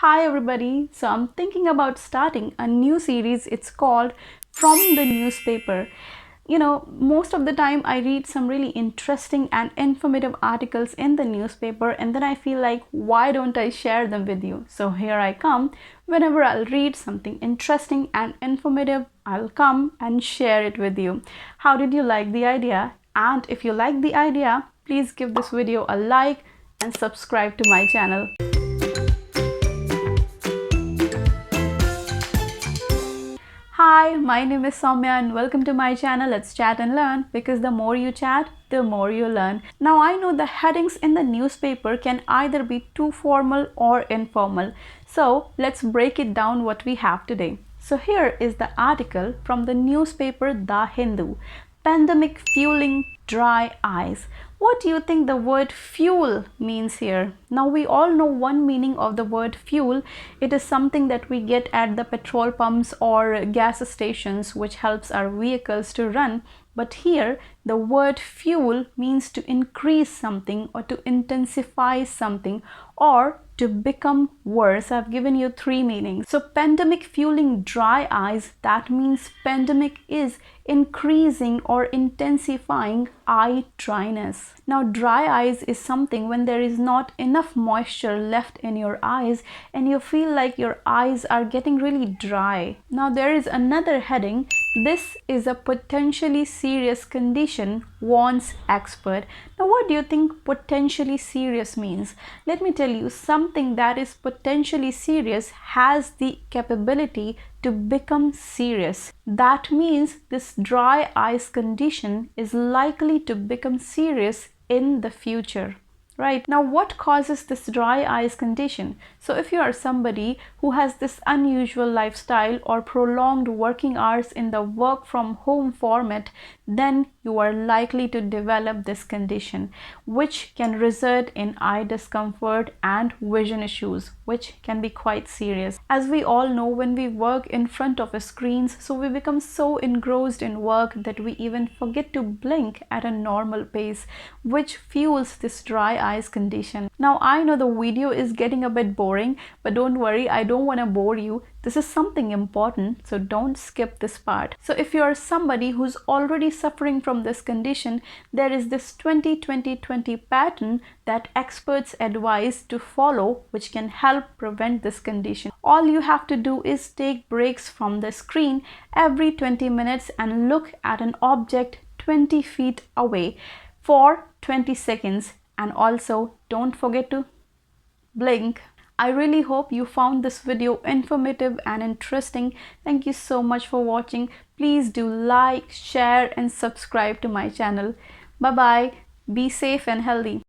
Hi everybody, so I'm thinking about starting a new series. It's called From the Newspaper. Most of the time I read some really interesting and informative articles in the newspaper and then I feel like, why don't I share them with you? So here I come. Whenever I'll read something interesting and informative, I'll come and share it with you. How did you like the idea? And if you like the idea, please give this video a like and subscribe to my channel. Hi, my name is Soumya and welcome to my channel. Let's chat and learn, because the more you chat, the more you learn. Now I know the headings in the newspaper can either be too formal or informal. So let's break it down what we have today. So here is the article from the newspaper The Hindu. Pandemic fueling dry eyes. What do you think the word fuel means here? Now we all know one meaning of the word fuel. It is something that we get at the petrol pumps or gas stations, which helps our vehicles to run. But here the word fuel means to increase something or to intensify something or to become worse. I've given you three meanings. So pandemic fueling dry eyes, that means pandemic is increasing or intensifying eye dryness. Now dry eyes is something when there is not enough moisture left in your eyes and you feel like your eyes are getting really dry. Now there is another heading. This is a potentially serious condition, warns expert. Now what do you think potentially serious means? Let me tell you, something that is potentially serious has the capability to become serious. That means this dry eyes condition is likely to become serious in the future. Right. Now what causes this dry eyes condition? So if you are somebody who has this unusual lifestyle or prolonged working hours in the work from home format, then you are likely to develop this condition, which can result in eye discomfort and vision issues, which can be quite serious. As we all know, when we work in front of screens, so we become so engrossed in work that we even forget to blink at a normal pace, which fuels this dry eyes condition. Now I know the video is getting a bit boring, but don't worry, I don't want to bore you. This is something important, so don't skip this part. So if you are somebody who's already suffering from this condition, there is this 20-20-20 pattern that experts advise to follow, which can help prevent this condition. All you have to do is take breaks from the screen every 20 minutes and look at an object 20 feet away for 20 seconds. And also don't forget to blink. I really hope you found this video informative and interesting. Thank you so much for watching. Please do like, share and subscribe to my channel. Bye bye. Be safe and healthy.